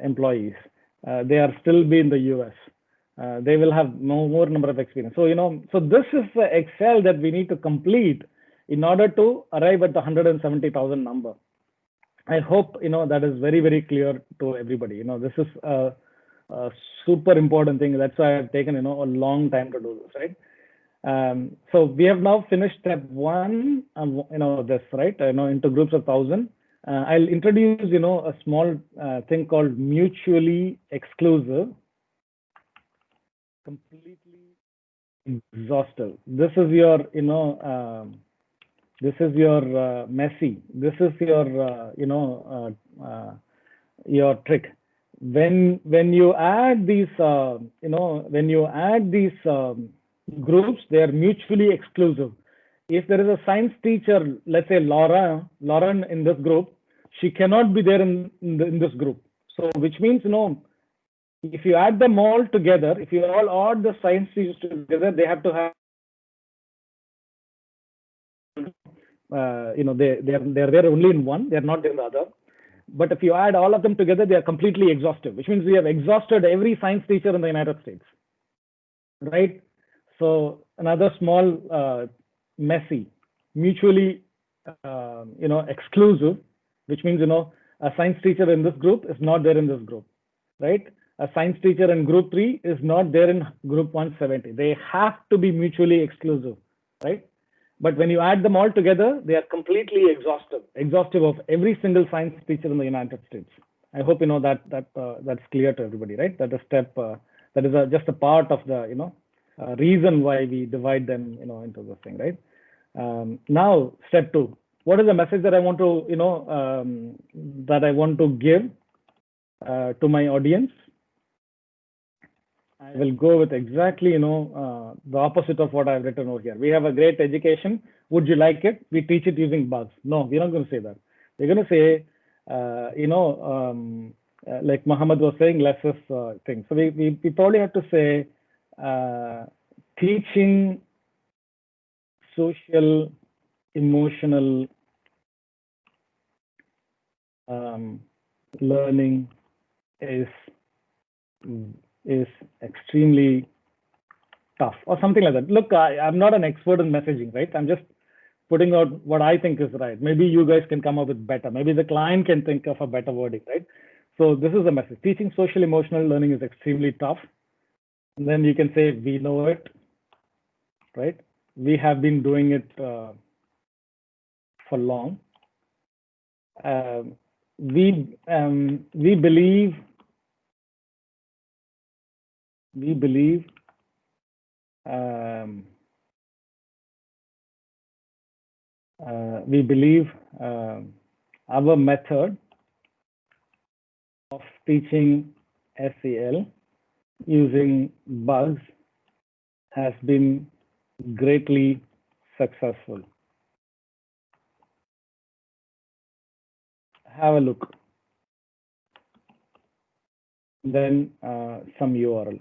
employees. They are still be in the US. They will have more number of experience. So so this is the Excel that we need to complete in order to arrive at the 170,000 number. I hope that is very, very clear to everybody. This is a super important thing. That's why I've taken a long time to do this, right? So we have now finished step one, this, right? Into groups of 1,000. I'll introduce a small thing called mutually exclusive, completely exhaustive. This is your this is your messy. This is your trick. When you add these groups, they are mutually exclusive. If there is a science teacher, let's say Lauren in this group, she cannot be there in this group. So which means if you add them all together, if you all add the science teachers together, they have to have they're there only in one, they're not in the other. But if you add all of them together, they are completely exhaustive, which means we have exhausted every science teacher in the United States, right? So another small messy, mutually exclusive, which means a science teacher in this group is not there in this group, right? A science teacher in group 3 is not there in group 170. They have to be mutually exclusive, right? But when you add them all together, they are completely exhaustive of every single science teacher in the United States. I hope that's clear to everybody, right? That is step That is just a part of the reason why we divide them into this thing, right? Now step 2. What is the message that I want to give to my audience? I will go with exactly the opposite of what I've written over here. We have a great education. Would you like it? We teach it using bugs. No, we're not going to say that. We're going to say like Muhammad was saying, less is thing. So we probably have to say teaching social emotional learning is extremely tough, or something like that. Look, I'm not an expert in messaging, right? I'm just putting out what I think is right. Maybe you guys can come up with better. Maybe the client can think of a better wording, right? So this is the message. Teaching social emotional learning is extremely tough. And then you can say, we know it, right? We have been doing it for long. We believe our method of teaching SEL using bugs has been greatly successful. Have a look. Then some URL.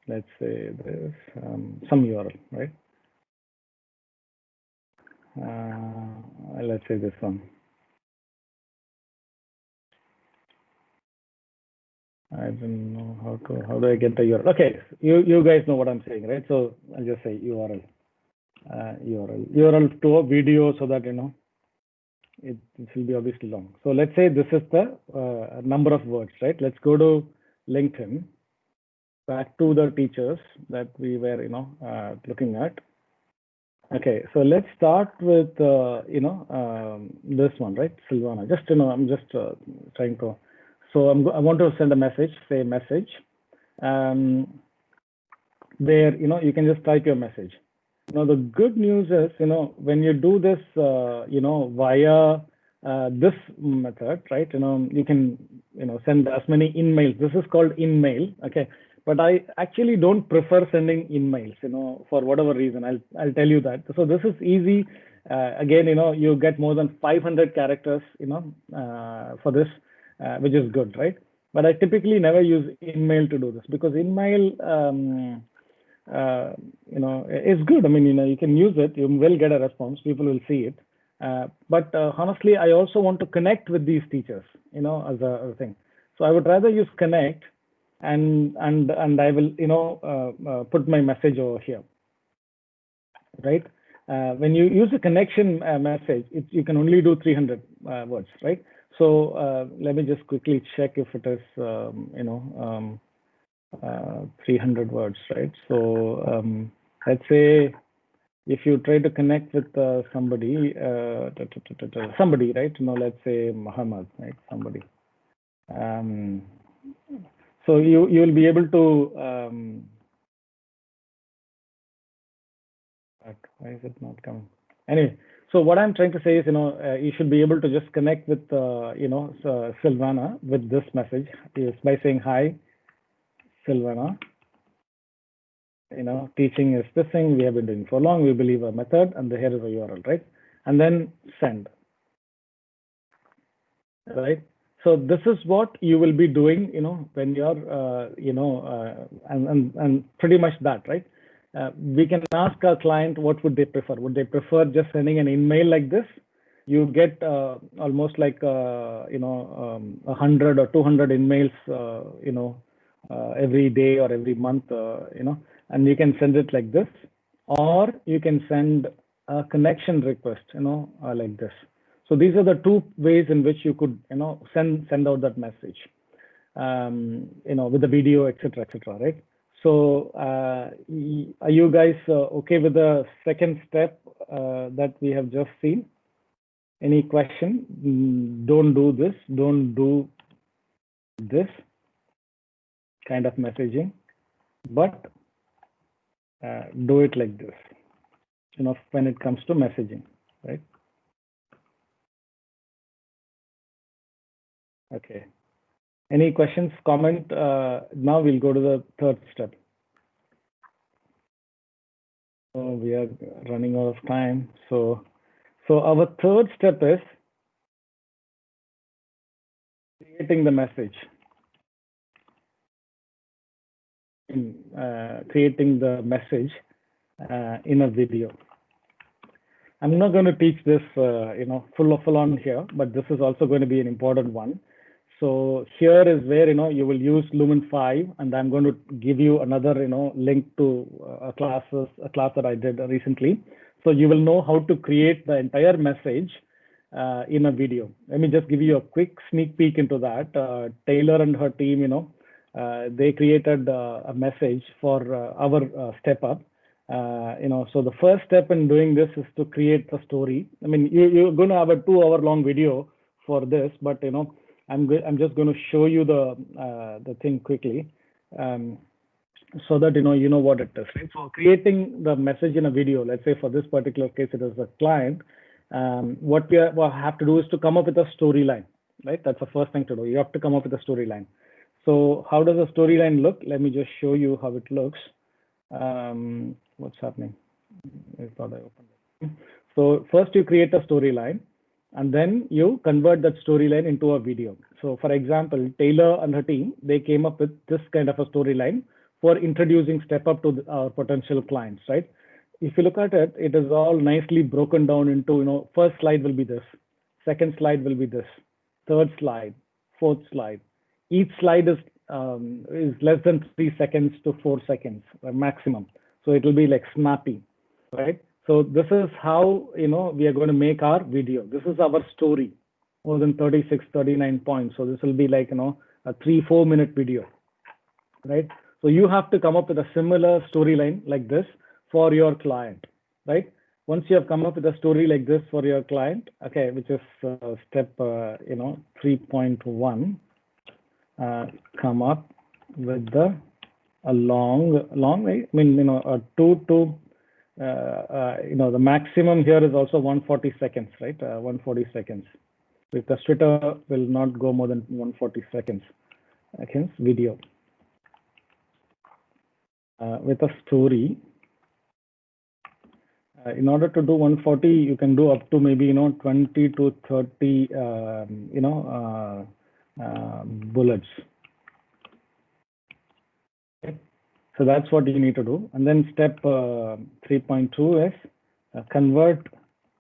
Let's say this, some URL, right? Let's say this one. I don't know how do I get the URL? Okay, you guys know what I'm saying, right? So I'll just say URL, URL to a video, so that it will be obviously long. So let's say this is the number of words, right? Let's go to LinkedIn, back to the teachers that we were looking at. Okay, so let's start with this one, right? Silvana. Just I'm just trying to. So I want to send a message. Say message. Where you can just type your message. Now the good news is when you do this via this method, right? You can send as many in-mails. This is called in-mail. Okay. But I actually don't prefer sending in-mails, for whatever reason. I'll tell you that. So this is easy. Again, you get more than 500 characters, for this, which is good, right? But I typically never use in-mail to do this, because in-mail, is good. I mean, you can use it. You will get a response. People will see it. But honestly, I also want to connect with these teachers, as a thing. So I would rather use connect. And I will put my message over here, right? When you use a connection message, you can only do 300 words, right? So let me just quickly check if it is 300 words, right? So let's say if you try to connect with somebody, right? Let's say Muhammad, right? Somebody. So you will be able to. Why is it not coming? Anyway, so what I'm trying to say is, you should be able to just connect with, Silvana with this message is by saying, hi, Silvana. Teaching is this thing we have been doing for long. We believe a method, and here is a URL, right? And then send. Right. So this is what you will be doing, when you're, and pretty much that, right? We can ask our client what would they prefer. Would they prefer just sending an email like this? You get almost like 100 or 200 emails, every day or every month, and you can send it like this, or you can send a connection request, like this. So these are the two ways in which you could, send out that message, with the video, etc., right? So are you guys okay with the second step that we have just seen? Any question? Don't do this. Don't do this kind of messaging, but do it like this, when it comes to messaging, right? Okay. Any questions, comment? Now we'll go to the third step. Oh, we are running out of time. So our third step is creating the message. Creating the message in a video. I'm not going to teach this, full on here, but this is also going to be an important one. So here is where, you will use Lumen 5, and I'm going to give you another, link to a class that I did recently. So you will know how to create the entire message in a video. Let me just give you a quick sneak peek into that. Taylor and her team, they created a message for our Step Up. So the first step in doing this is to create the story. I mean, you're going to have a 2-hour-long video for this, but I'm just going to show you the thing quickly, so that you know what it is. Right? So creating the message in a video. Let's say for this particular case, it is a client. What we have to do is to come up with a storyline. Right? That's the first thing to do. You have to come up with a storyline. So how does a storyline look? Let me just show you how it looks. What's happening? I thought I opened it. So first you create a storyline, and then you convert that storyline into a video. So for example, Taylor and her team, they came up with this kind of a storyline for introducing Step Up to our potential clients, right? If you look at it, it is all nicely broken down into, first slide will be this, second slide will be this, third slide, fourth slide. Each slide is less than 3 seconds to 4 seconds maximum. So it will be like snappy, right? So this is how, we are going to make our video. This is our story, more than 36, 39 points. So this will be like, a 3-4 minute video, right? So you have to come up with a similar storyline like this for your client, right? Once you have come up with a story like this for your client, okay, which is step, 3.1, come up with a long, I mean, a 2 to, the maximum here is also 140 seconds, right? 140 seconds. Because Twitter will not go more than 140 seconds. Okay, video. With a story, in order to do 140, you can do up to maybe 20 to 30 bullets. Okay. So that's what you need to do. And then step 3.2 is convert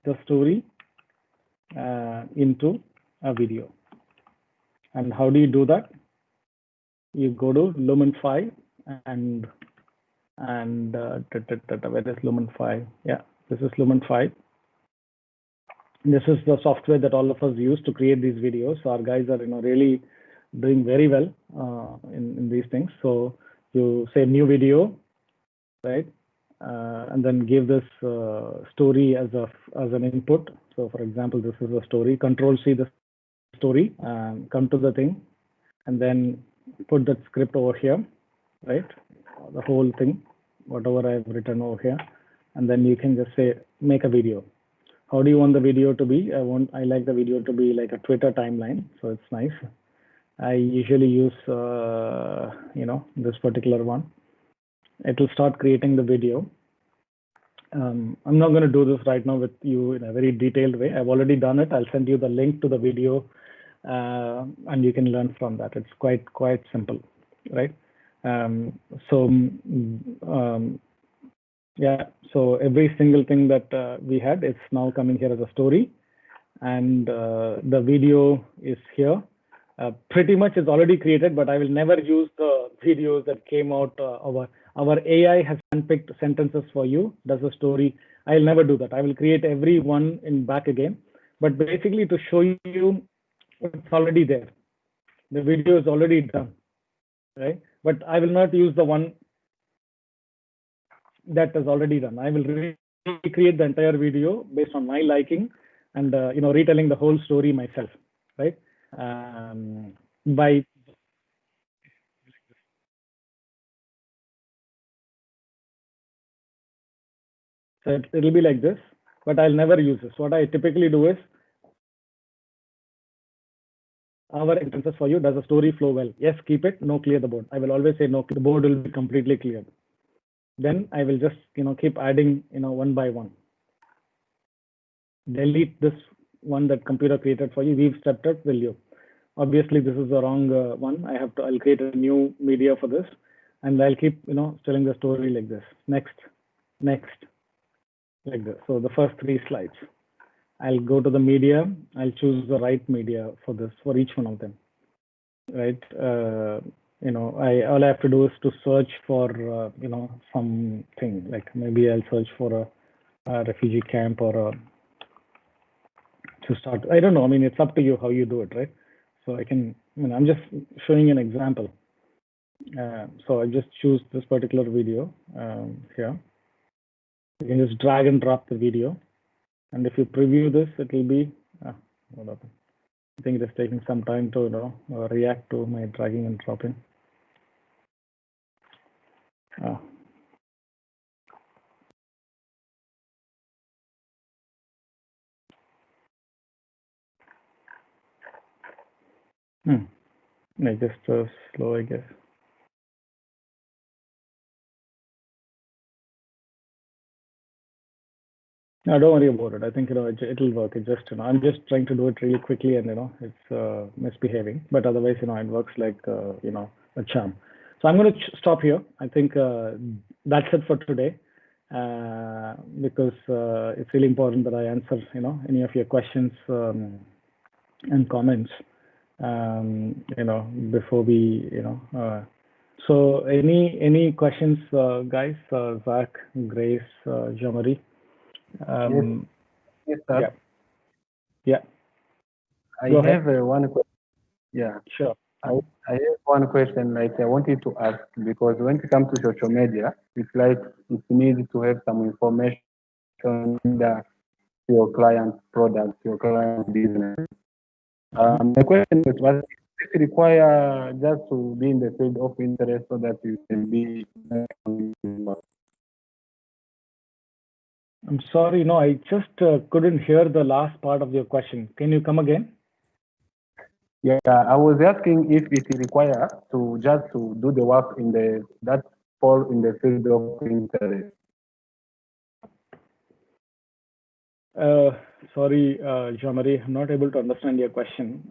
the story into a video. And how do you do that? You go to Lumen 5 and where is Lumen 5? Yeah, this is Lumen 5. This is the software that all of us use to create these videos. So our guys are really doing very well in these things. So you say new video, right? And then give this story as an input. So for example, this is a story. Control C the story, come to the thing, and then put that script over here, right? The whole thing, whatever I've written over here, and then you can just say make a video. How do you want the video to be? I like the video to be like a Twitter timeline, so it's nice. I usually use this particular one. It will start creating the video. I'm not going to do this right now with you in a very detailed way. I've already done it. I'll send you the link to the video, and you can learn from that. It's quite simple, right? Yeah, so every single thing that we had, it's now coming here as a story, and the video is here. Pretty much is already created, but I will never use the videos that came out. Our AI has handpicked sentences for you, does a story. I'll never do that. I will create every one in back again. But basically to show you, it's already there. The video is already done, right? But I will not use the one that is already done. I will recreate the entire video based on my liking and retelling the whole story myself, right? By So it'll be like this, but I'll never use this. What I typically do is, our sentences for you. Does the story flow well? Yes, keep it. No, clear the board. I will always say no. The board will be completely cleared. Then I will just keep adding one by one. Delete this one that computer created for you. We've stepped up. Will you? Obviously, this is the wrong one. I'll create a new media for this, and I'll keep telling the story like this. Next, like this. So the first 3 slides. I'll go to the media. I'll choose the right media for this, for each one of them. Right. All I have to do is to search for something, like maybe I'll search for a refugee camp or to start. I don't know. I mean, it's up to you how you do it, right? So I'm just showing an example. So I just choose this particular video here. You can just drag and drop the video. And if you preview this, it will be, what happened? I think it is taking some time to react to my dragging and dropping. Just slow, I guess. No, don't worry about it. I think it'll work. It just I'm just trying to do it really quickly, and it's misbehaving. But otherwise, it works like a charm. So I'm going to stop here. I think that's it for today, because it's really important that I answer any of your questions and comments before we So any questions, guys? Zach, Grace, Jean-Marie. Yes, sir. Yeah. I Go have ahead. one question. Yeah. Sure. I have one question. Like I wanted to ask, because when it comes to social media, it's like it needs to have some information that your client's product, your client's business. The question is, does it require just to be in the field of interest so that you can be? I'm sorry, no, I just couldn't hear the last part of your question. Can you come again? Yeah, I was asking if it requires to just to do the work in that fall in the field of interest. Sorry, Jean-Marie, I'm not able to understand your question.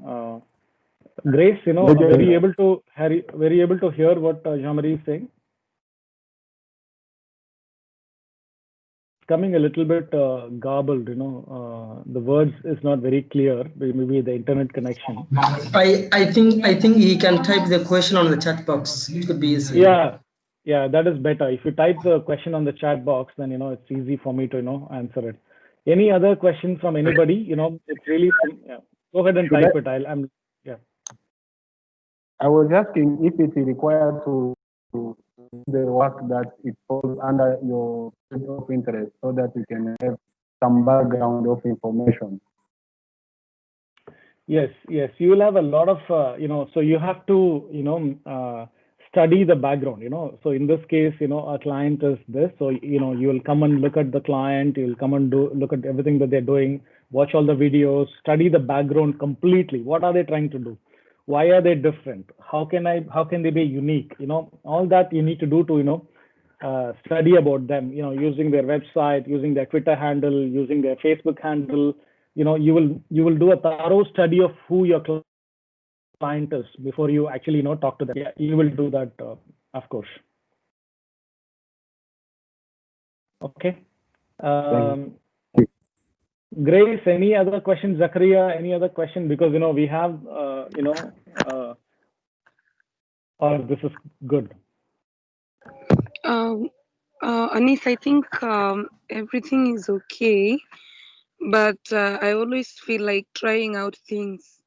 Grace, were you able to hear what Jean-Marie is saying? Coming a little bit garbled, the words is not very clear. Maybe the internet connection. I think he can type the question on the chat box. It could be easy. Yeah, that is better. If you type the question on the chat box, then it's easy for me to answer it. Any other questions from anybody? It's really go ahead and type it. I was asking if it is required to do the work that it falls under your field of interest, so that you can have some background of information. Yes, you will have a lot of so you have to study the background. So in this case, our client is this, so you will come and look at the client, you'll come and look at everything that they're doing, watch all the videos, study the background completely. What are they trying to do? Why are they different? How can they be unique? All that you need to do to study about them, using their website, using their Twitter handle, using their Facebook handle. You will do a thorough study of who your client is before you actually talk to them. Yeah, you will do that, of course. Okay. Grace, any other questions? Zakaria, any other question? Because we have or this is good. Anis, I think everything is okay, but I always feel like trying out things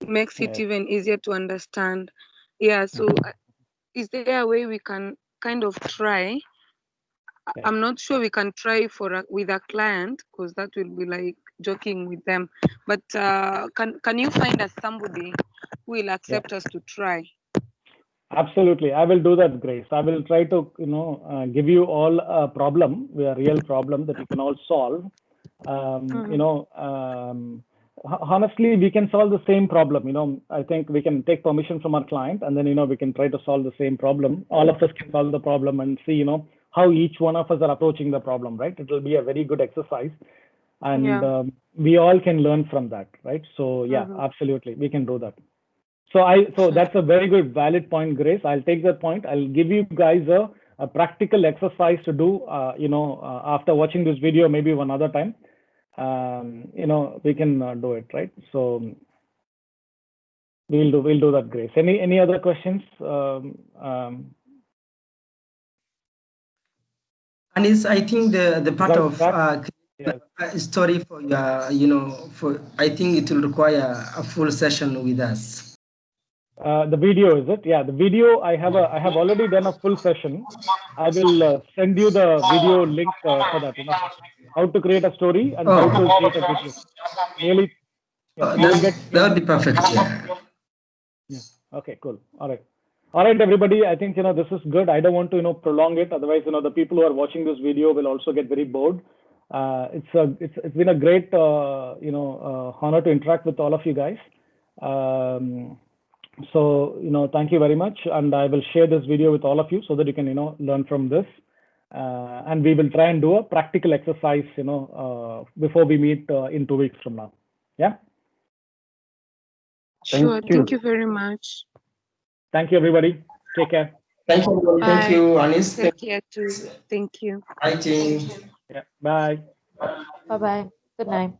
makes it even easier to understand. Yeah, so is there a way we can kind of try? I'm not sure we can try with a client, because that will be like joking with them. But can you find us somebody who will accept us to try? Absolutely, I will do that, Grace. I will try to, give you all a problem, a real problem that you can all solve. Honestly, we can solve the same problem. I think we can take permission from our client, and then we can try to solve the same problem. All of us can solve the problem and see how each one of us are approaching the problem, right? It will be a very good exercise, and we all can learn from that, right? So yeah, absolutely, we can do that. So that's a very good valid point, Grace. I'll take that point. I'll give you guys a practical exercise to do, after watching this video, maybe one other time. We can do it, right? So we'll do that, Grace. Any other questions? Anis, I think the part of yes. story for your, I think it will require a full session with us. The video, is it? Yeah, the video. I have already done a full session. I will send you the video link for that. How to create a story and how to create a video. Really, that would be perfect. Yeah. Okay. Cool. All right, everybody. I think this is good. I don't want to prolong it. Otherwise, the people who are watching this video will also get very bored. It's been a great honor to interact with all of you guys. So thank you very much, and I will share this video with all of you so that you can learn from this, and we will try and do a practical exercise before we meet in 2 weeks from now. Yeah. Sure. Thank you very much. Thank you, everybody. Take care. Thank you. Bye. Thank you, Anis. Take care too. Thank you. Bye, team. Yeah. Bye. Bye bye. Good night.